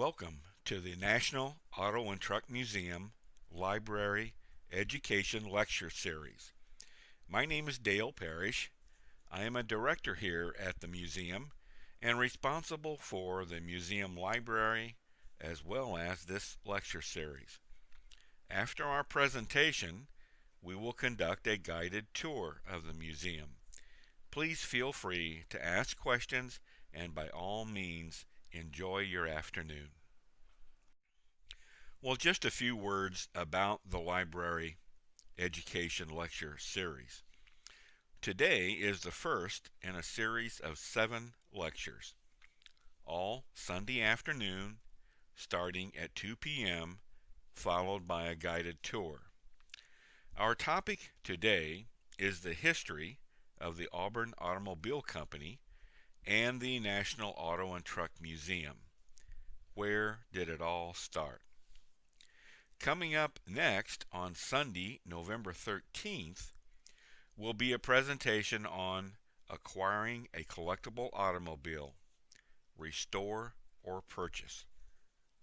Welcome to the National Auto and Truck Museum Library Education Lecture Series. My name is Dale Parrish. I am a director here at the museum and responsible for the museum library as well as this lecture series. After our presentation, we will conduct a guided tour of the museum. Please feel free to ask questions and by all means enjoy your afternoon. Well, just a few words about the Library Education Lecture Series. Today is the first in a series of 7 lectures, all Sunday afternoon starting at 2 p.m., followed by a guided tour. Our topic today is the history of the Auburn Automobile Company and the National Auto and Truck Museum. Where did it all start? Coming up next on Sunday, November 13th, will be a presentation on acquiring a collectible automobile, restore or purchase.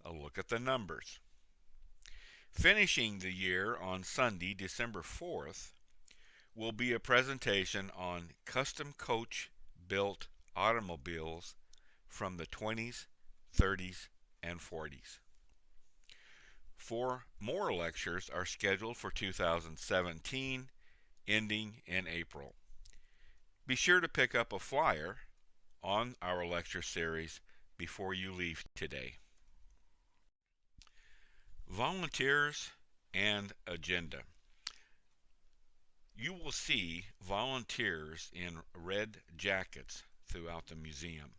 A look at the numbers. Finishing the year on Sunday, December 4th, will be a presentation on custom coach built automobiles from the 20s, 30s, and 40s. 4 more lectures are scheduled for 2017, ending in April. Be sure to pick up a flyer on our lecture series before you leave today. Volunteers and agenda. You will see volunteers in red jackets throughout the museum.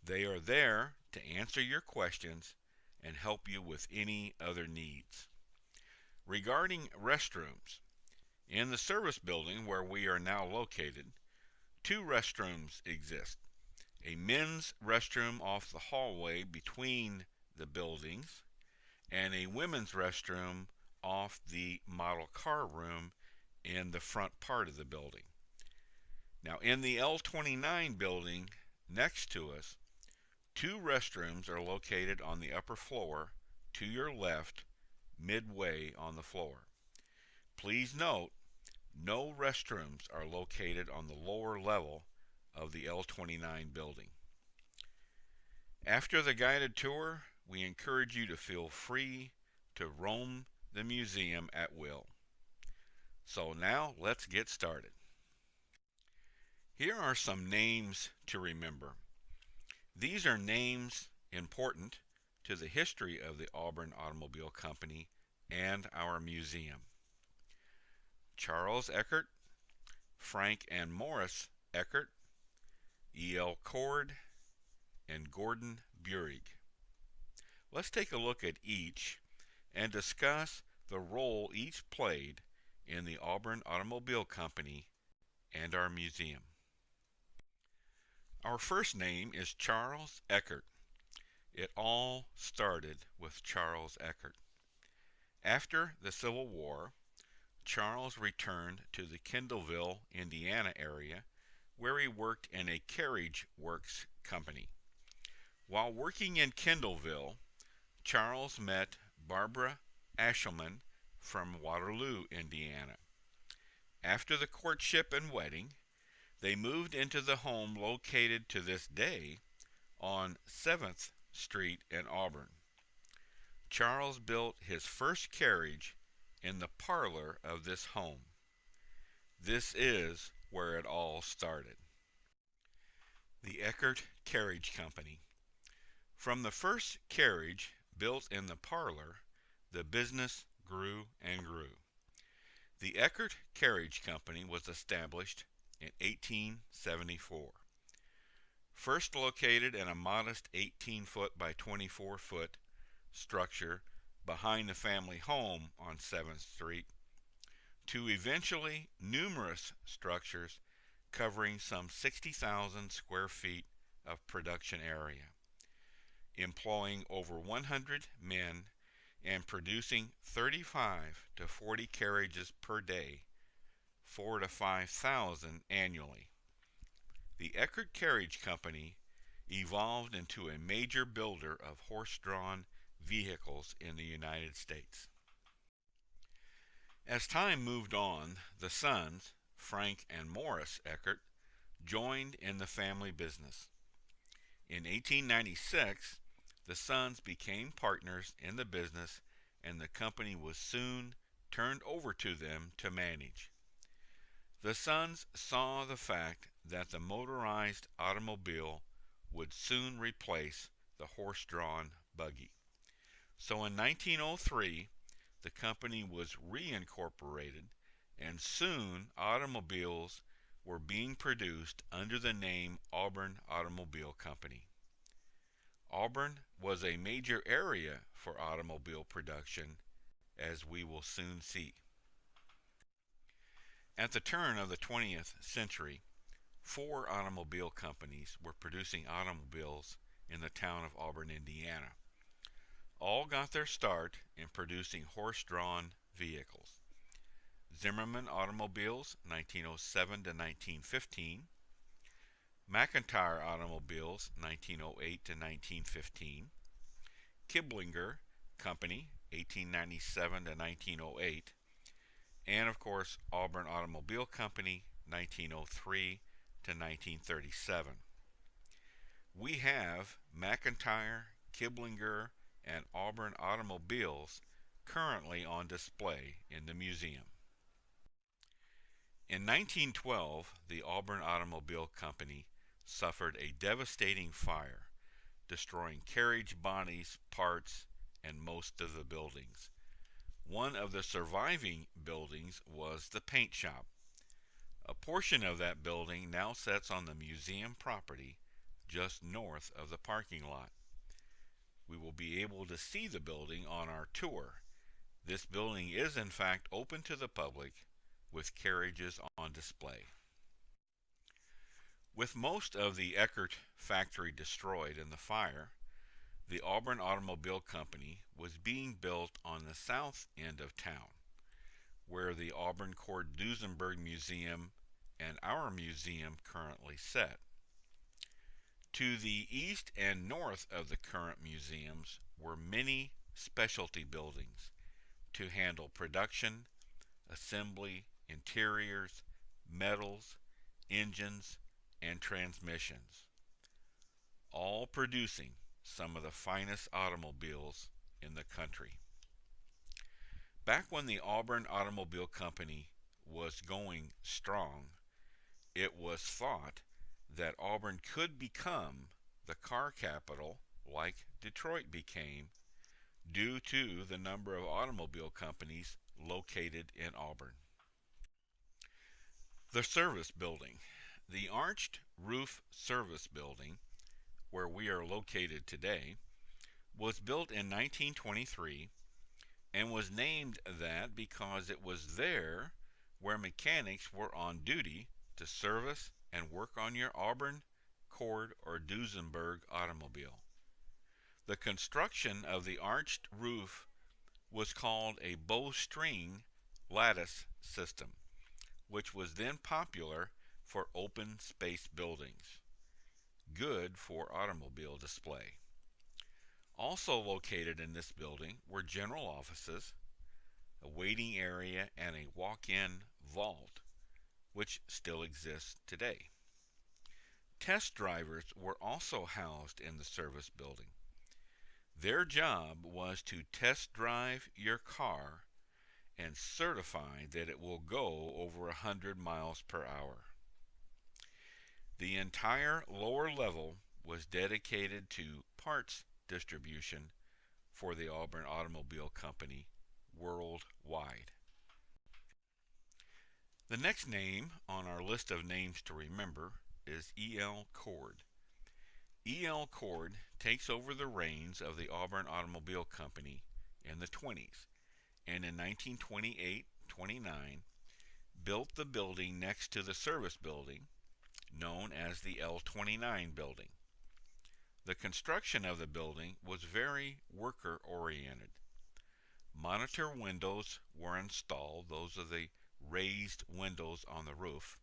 They are there to answer your questions and help you with any other needs. Regarding restrooms, in the service building where we are now located, 2 restrooms exist. A men's restroom off the hallway between the buildings and a women's restroom off the model car room in the front part of the building. Now in the L29 building next to us, 2 restrooms are located on the upper floor to your left, midway on the floor. Please note, no restrooms are located on the lower level of the L29 building. After the guided tour, we encourage you to feel free to roam the museum at will. So now let's get started. Here are some names to remember. These are names important to the history of the Auburn Automobile Company and our museum. Charles Eckert, Frank and Morris Eckert, E.L. Cord, and Gordon Burek. Let's take a look at each and discuss the role each played in the Auburn Automobile Company and our museum. Our first name is Charles Eckert. It all started with Charles Eckert. After the Civil War, Charles returned to the Kendallville, Indiana area where he worked in a carriage works company. While working in Kendallville, Charles met Barbara Ashelman from Waterloo, Indiana. After the courtship and wedding, they moved into the home located to this day on 7th Street in Auburn. Charles built his first carriage in the parlor of this home. This is where it all started. The Eckert Carriage Company. From the first carriage built in the parlor, the business grew and grew. The Eckert Carriage Company was established in 1874. First located in a modest 18-foot by 24-foot structure behind the family home on 7th Street, to eventually numerous structures covering some 60,000 square feet of production area, employing over 100 men and producing 35 to 40 carriages per day, 4,000 to 5,000 annually. The Eckert Carriage Company evolved into a major builder of horse-drawn vehicles in the United States. As time moved on, the sons, Frank and Morris Eckert, joined in the family business. In 1896, the sons became partners in the business and the company was soon turned over to them to manage. The sons saw the fact that the motorized automobile would soon replace the horse-drawn buggy. So in 1903, the company was reincorporated and soon automobiles were being produced under the name Auburn Automobile Company. Auburn was a major area for automobile production, as we will soon see. At the turn of the 20th century, 4 automobile companies were producing automobiles in the town of Auburn, Indiana. All got their start in producing horse-drawn vehicles. Zimmerman Automobiles, 1907 to 1915. McIntyre Automobiles, 1908 to 1915. Kiblinger Company, 1897 to 1908. And of course, Auburn Automobile Company, 1903 to 1937. We have McIntyre, Kiblinger, and Auburn automobiles currently on display in the museum. In 1912, the Auburn Automobile Company suffered a devastating fire, destroying carriage bodies, parts, and most of the buildings. One of the surviving buildings was the paint shop. A portion of that building now sits on the museum property just north of the parking lot. We will be able to see the building on our tour. This building is in fact open to the public with carriages on display. With most of the Eckert factory destroyed in the fire, the Auburn Automobile Company was being built on the south end of town, where the Auburn Cord-Duesenberg Museum and our museum currently sit. To the east and north of the current museums were many specialty buildings to handle production, assembly, interiors, metals, engines, and transmissions, all producing some of the finest automobiles in the country. Back when the Auburn Automobile Company was going strong, it was thought that Auburn could become the car capital like Detroit became due to the number of automobile companies located in Auburn. The service building. The arched roof service building, where we are located today, was built in 1923 and was named that because it was there where mechanics were on duty to service and work on your Auburn, Cord, or Duesenberg automobile. The construction of the arched roof was called a bowstring lattice system, which was then popular for open space buildings, good for automobile display. Also located in this building were general offices, a waiting area, and a walk-in vault, which still exists today. Test drivers were also housed in the service building. Their job was to test drive your car and certify that it will go over 100 miles per hour. The entire lower level was dedicated to parts distribution for the Auburn Automobile Company worldwide. The next name on our list of names to remember is E.L. Cord. E.L. Cord takes over the reins of the Auburn Automobile Company in the 20s, and in 1928-29 built the building next to the service building, known as the L29 building. The construction of the building was very worker-oriented. Monitor windows were installed, those are the raised windows on the roof,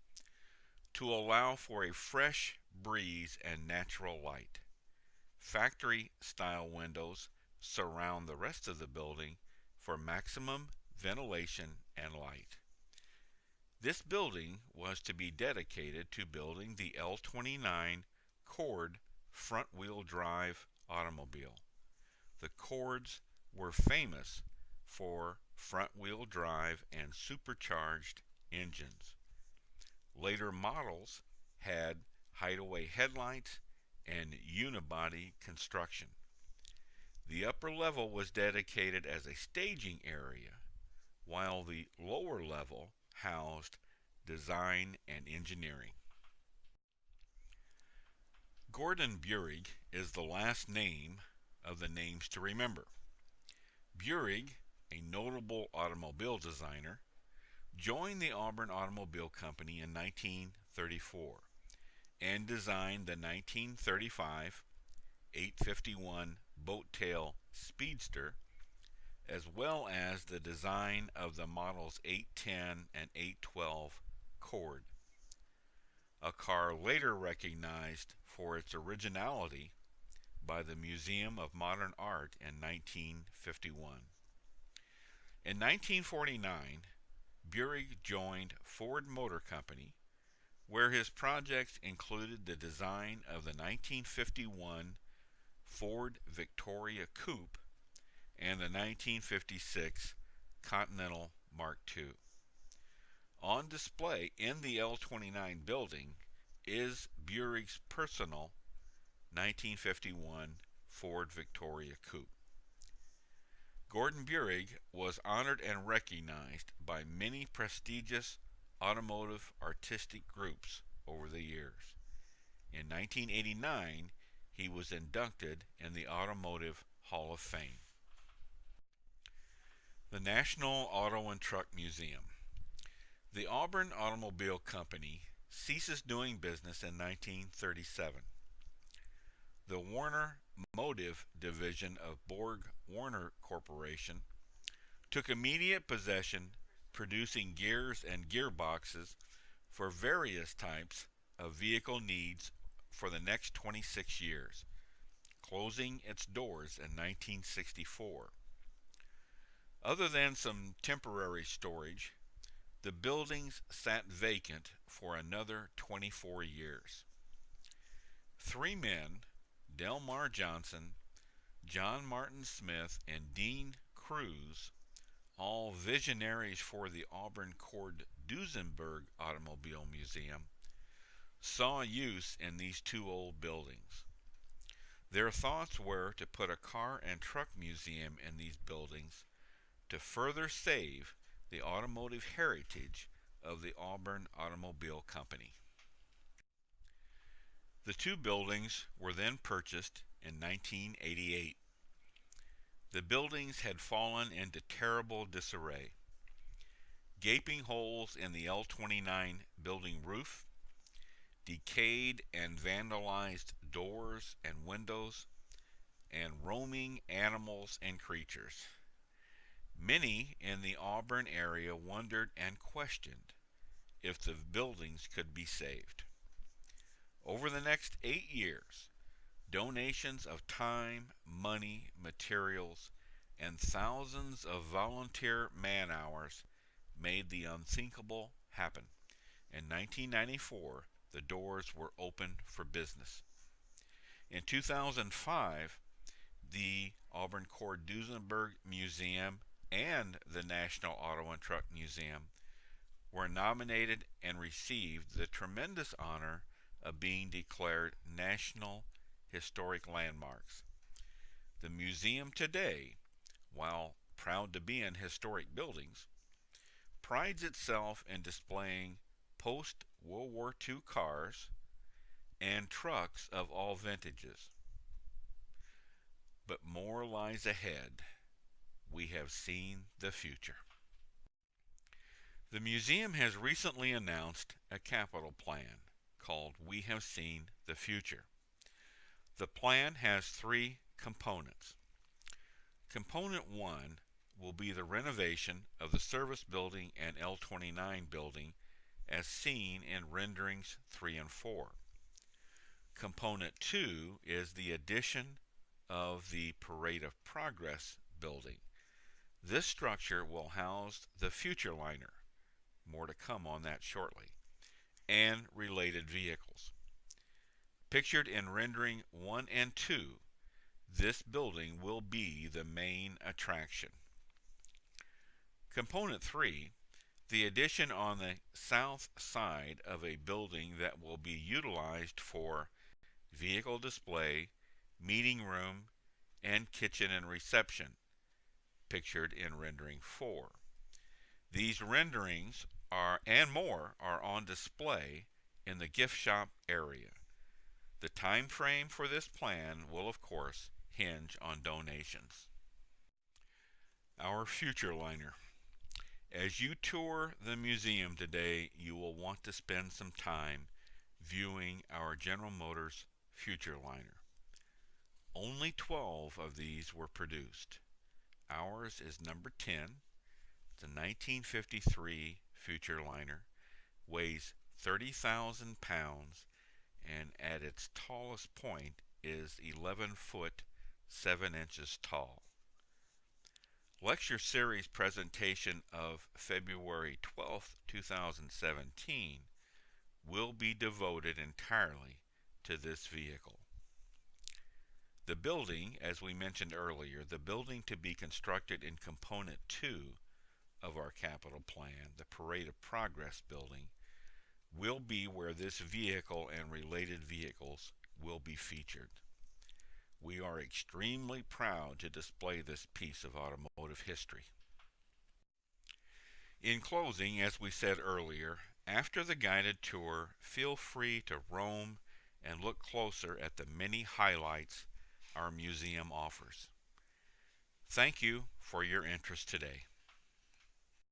to allow for a fresh breeze, and natural light. Factory-style windows surround the rest of the building for maximum ventilation and light. This building was to be dedicated to building the L29 Cord front-wheel drive automobile. The Cords were famous for front-wheel drive and supercharged engines. Later models had hideaway headlights and unibody construction. The upper level was dedicated as a staging area, while the lower level housed design and engineering. Gordon Burek is the last name of the names to remember. Burek, a notable automobile designer, joined the Auburn Automobile Company in 1934 and designed the 1935 851 boat-tail Speedster, as well as the design of the models 810 and 812 Cord, a car later recognized for its originality by the Museum of Modern Art in 1951. In 1949, Burek joined Ford Motor Company, where his projects included the design of the 1951 Ford Victoria Coupe and the 1956 Continental Mark II. On display in the L29 building is Burek's personal 1951 Ford Victoria Coupe. Gordon Burek was honored and recognized by many prestigious automotive artistic groups over the years. In 1989, he was inducted in the Automotive Hall of Fame. The National Auto and Truck Museum. The Auburn Automobile Company ceases doing business in 1937. The Warner Motive division of Borg Warner Corporation took immediate possession, producing gears and gearboxes for various types of vehicle needs for the next 26 years, closing its doors in 1964. Other than some temporary storage, the buildings sat vacant for another 24 years. Three men, Delmar Johnson, John Martin Smith, and Dean Cruz, all visionaries for the Auburn Cord Duesenberg Automobile Museum, saw use in these two old buildings. Their thoughts were to put a car and truck museum in these buildings to further save the automotive heritage of the Auburn Automobile Company. The two buildings were then purchased in 1988. The buildings had fallen into terrible disarray. Gaping holes in the L29 building roof, decayed and vandalized doors and windows, and roaming animals and creatures. Many in the Auburn area wondered and questioned if the buildings could be saved. Over the next 8 years, donations of time, money, materials, and thousands of volunteer man-hours made the unthinkable happen. In 1994, the doors were open for business. In 2005, the Auburn Cord Duesenberg Museum and the National Auto and Truck Museum were nominated and received the tremendous honor of being declared National Historic Landmarks. The museum today, while proud to be in historic buildings, prides itself in displaying post-World War II cars and trucks of all vintages. But more lies ahead. We have seen the future. The museum has recently announced a capital plan called We Have Seen the Future. The plan has 3 components. Component 1 will be the renovation of the service building and L29 building as seen in renderings 3 and 4. Component 2 is the addition of the Parade of Progress building. This structure will house the future liner, more to come on that shortly, and related vehicles. Pictured in rendering 1 and 2, this building will be the main attraction. Component 3, the addition on the south side of a building that will be utilized for vehicle display, meeting room, and kitchen and reception, pictured in rendering 4. These renderings and more are on display in the gift shop area. The time frame for this plan will, of course, hinge on donations. Our future liner. As you tour the museum today, you will want to spend some time viewing our General Motors future liner. Only 12 of these were produced. Ours is number 10. It's a 1953 future liner, weighs 30,000 pounds, and at its tallest point is 11 foot 7 inches tall. Lecture Series presentation of February 12, 2017 will be devoted entirely to this vehicle. The building, as we mentioned earlier, the building to be constructed in Component 2 of our capital plan, the Parade of Progress building, will be where this vehicle and related vehicles will be featured. We are extremely proud to display this piece of automotive history. In closing, as we said earlier, after the guided tour, feel free to roam and look closer at the many highlights our museum offers. Thank you for your interest today.